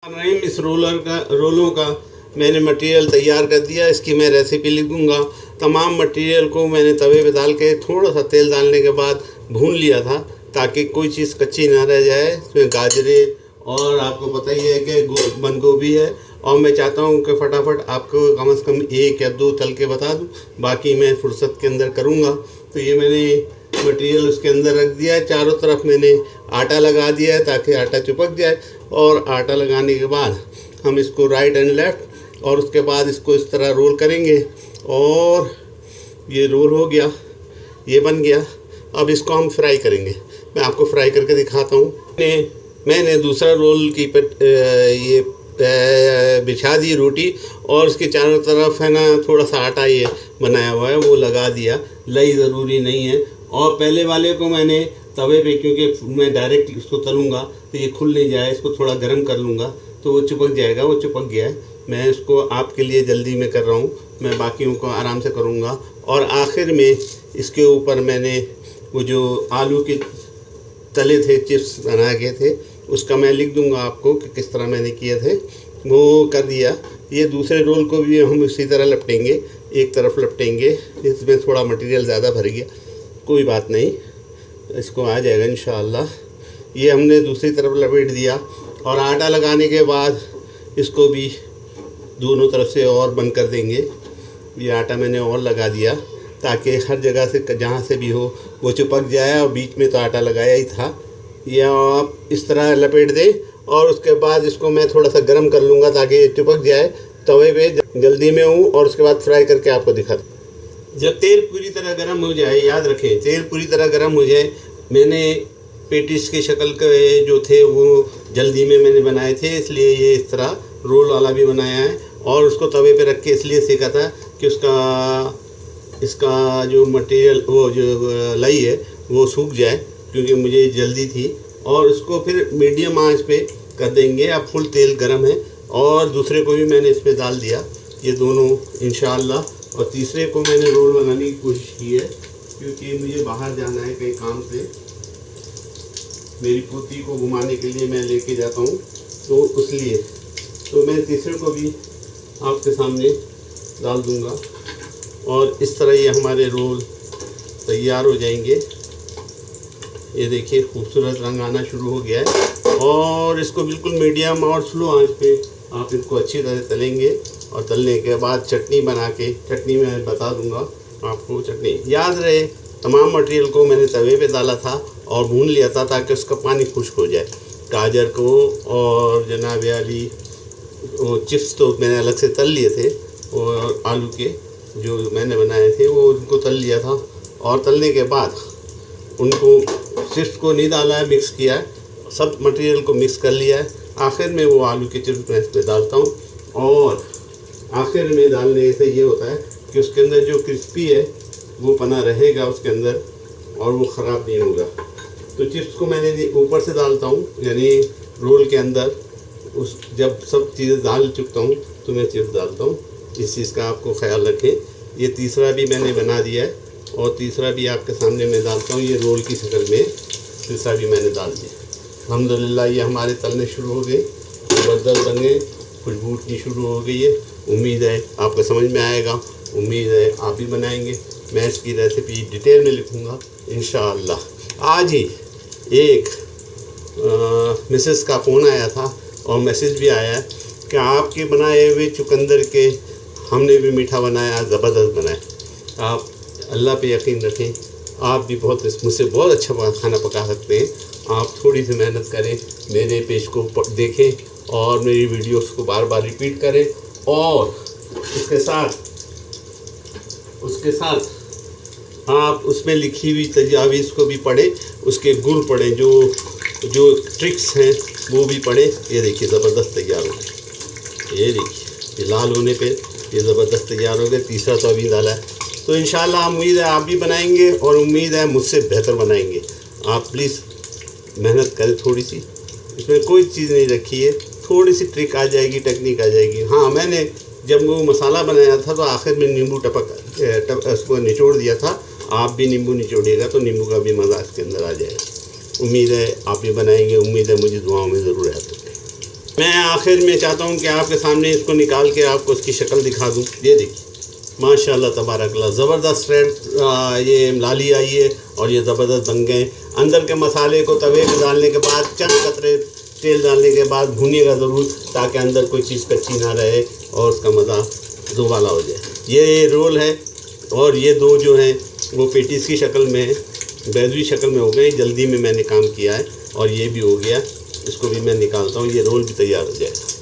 नहीं, इस रोलों का मैंने मटेरियल तैयार कर दिया। इसकी मैं रेसिपी लिख दूंगा। तमाम मटेरियल को मैंने तवे पे डाल के थोड़ा सा तेल डालने के बाद भून लिया था ताकि कोई चीज़ कच्ची ना रह जाए। इसमें गाजरें और आपको पता ही है कि बंद गोभी है, और मैं चाहता हूँ कि फटाफट आपको कम से कम 1 या 2 तल के बता दूँ, बाकी मैं फुर्सत के अंदर करूँगा। तो ये मैंने मटेरियल उसके अंदर रख दिया है। चारों तरफ मैंने आटा लगा दिया है ताकि आटा चिपक जाए, और आटा लगाने के बाद हम इसको राइट एंड लेफ़्ट और उसके बाद इसको इस तरह रोल करेंगे, और ये रोल हो गया, ये बन गया। अब इसको हम फ्राई करेंगे। मैं आपको फ्राई करके दिखाता हूँ। मैंने दूसरा रोल की ये बिछा दी रोटी, और उसके चारों तरफ है ना थोड़ा सा आटा ये बनाया हुआ है वो लगा दिया। लई ज़रूरी नहीं है। और पहले वाले को मैंने तवे पे, क्योंकि मैं डायरेक्ट इसको तलूँगा तो ये खुल नहीं जाए, इसको थोड़ा गर्म कर लूँगा तो वो चिपक जाएगा। वो चिपक गया है। मैं इसको आपके लिए जल्दी में कर रहा हूँ, मैं बाकियों को आराम से करूँगा। और आखिर में इसके ऊपर मैंने वो जो आलू के तले थे, चिप्स बनाए गए थे, उसका मैं लिख दूंगा आपको कि किस तरह मैंने किए थे, वो कर दिया। ये दूसरे रोल को भी हम इसी तरह लपटेंगे, एक तरफ लपटेंगे। इसमें थोड़ा मटेरियल ज़्यादा भर गया, कोई बात नहीं, इसको आ जाएगा इंशाअल्लाह। ये हमने दूसरी तरफ लपेट दिया, और आटा लगाने के बाद इसको भी दोनों तरफ से और बंद कर देंगे। ये आटा मैंने और लगा दिया ताकि हर जगह से जहाँ से भी हो वो चिपक जाए, और बीच में तो आटा लगाया ही था। ये आप इस तरह लपेट दें, और उसके बाद इसको मैं थोड़ा सा गर्म कर लूँगा ताकि ये चिपक जाए। तवे पे जल्दी में हूँ, और उसके बाद फ्राई करके आपको दिखाता हूँ। जब तेल पूरी तरह गर्म हो जाए, याद रखें तेल पूरी तरह गर्म हो जाए। मैंने पेटिस की शक्ल के जो थे वो जल्दी में मैंने बनाए थे, इसलिए ये इस तरह रोल वाला भी बनाया है। और उसको तवे पे रख के इसलिए सेका था कि इसका जो मटेरियल, वो जो लई है वो सूख जाए, क्योंकि मुझे जल्दी थी। और उसको फिर मीडियम आंच पे कर देंगे। अब फुल तेल गरम है, और दूसरे को भी मैंने इसमें डाल दिया, ये दोनों इंशाअल्लाह। और तीसरे को मैंने रोल बनाने की कोशिश की है, क्योंकि मुझे बाहर जाना है कहीं काम से। मेरी पोती को घुमाने के लिए मैं लेके जाता हूँ, तो इसलिए तो मैं तीसरे को भी आपके सामने डाल दूँगा, और इस तरह ये हमारे रोल तैयार हो जाएंगे। ये देखिए खूबसूरत रंग आना शुरू हो गया है, और इसको बिल्कुल मीडियम और स्लो आंच पे आप इसको अच्छी तरह तलेंगे। और तलने के बाद चटनी बना के, चटनी मैं बता दूंगा आपको। चटनी याद रहे, तमाम मटेरियल को मैंने तवे पे डाला था और भून लिया था ताकि उसका पानी खुश्क हो जाए। गाजर को और जनाब वाली वो चिप्स तो मैंने अलग से तल लिए थे, और आलू के जो मैंने बनाए थे वो उनको तल लिया था। और तलने के बाद उनको चिप्स को नहीं डाला है, मिक्स किया है, सब मटेरियल को मिक्स कर लिया है। आखिर में वो आलू के चिप्स मैं इस पर डालता हूँ, और आखिर में डालने से ये होता है कि उसके अंदर जो क्रिस्पी है वो पना रहेगा उसके अंदर, और वो ख़राब नहीं होगा। तो चिप्स को मैंने ऊपर से डालता हूँ, यानी रोल के अंदर उस जब सब चीज़ें डाल चुकता हूँ तो मैं चिप्स डालता हूँ। इस चीज़ का आपको ख्याल रखें। ये तीसरा भी मैंने बना दिया है, और तीसरा भी आपके सामने मैं डालता हूँ। ये रोल की शक्ल में तीसरा भी मैंने डाल दिया। अल्हम्दुलिल्लाह ये हमारे तलने शुरू हो गए, ज़बरदस्त बन गए, खुशबू उठनी शुरू हो गई है। उम्मीद है आपको समझ में आएगा, उम्मीद है आप भी बनाएंगे। मैं इसकी रेसिपी डिटेल में लिखूँगा इंशाअल्लाह। आज ही एक मिसेस का फ़ोन आया था, और मैसेज भी आया है कि आपके बनाए हुए चुकंदर के हमने भी मीठा बनाया, ज़बरदस्त बनाया। आप अल्लाह पे यकीन रखें, आप भी मुझसे बहुत अच्छा खाना पका सकते हैं। आप थोड़ी सी मेहनत करें, मेरे पेज को देखें, और मेरी वीडियोस को बार बार रिपीट करें, और उसके साथ आप उसमें लिखी हुई तजावीज़ को भी पढ़ें, उसके गुर पढ़ें, जो ट्रिक्स हैं वो भी पढ़ें। ये देखिए ज़बरदस्त तैयार हो गए, ये देखिए ये लाल होने पे ये ज़बरदस्त तैयार हो गए। तीसरा तो अभी डाला है। तो इंशाअल्लाह उम्मीद है आप भी बनाएंगे, और उम्मीद है मुझसे बेहतर बनाएंगे। आप प्लीज़ मेहनत करें थोड़ी सी, इसमें कोई चीज़ नहीं रखी है, थोड़ी सी ट्रिक आ जाएगी, टेक्निक आ जाएगी। हाँ, मैंने जब वो मसाला बनाया था तो आखिर में नींबू उसको निचोड़ दिया था। आप भी नींबू निचोड़िएगा तो नींबू का भी मज़ा इसके अंदर आ जाएगा। उम्मीद है आप भी बनाएंगे, उम्मीद है मुझे दुआओं में ज़रूर याद रखें। मैं आखिर में चाहता हूँ कि आपके सामने इसको निकाल के आपको इसकी शक्ल दिखा दूँ। ये देखिए माशाल्लाह तबारकल्लाह, ज़बरदस्त रेड ये लाली आई है और ये ज़बरदस्त बन गए। अंदर के मसाले को तवे पे डालने के बाद चंद कतरे तेल डालने के बाद भूनिएगा ज़रूर, ताकि अंदर कोई चीज़ कच्ची ना रहे और उसका मज़ा दोबाला हो जाए। ये रोल है और ये दो जो हैं वो पेटीज़ की शक्ल में, बैदवी शक्ल में हो गए। जल्दी में मैंने काम किया है और ये भी हो गया। इसको भी मैं निकालता हूँ, ये रोल भी तैयार हो जाएगा।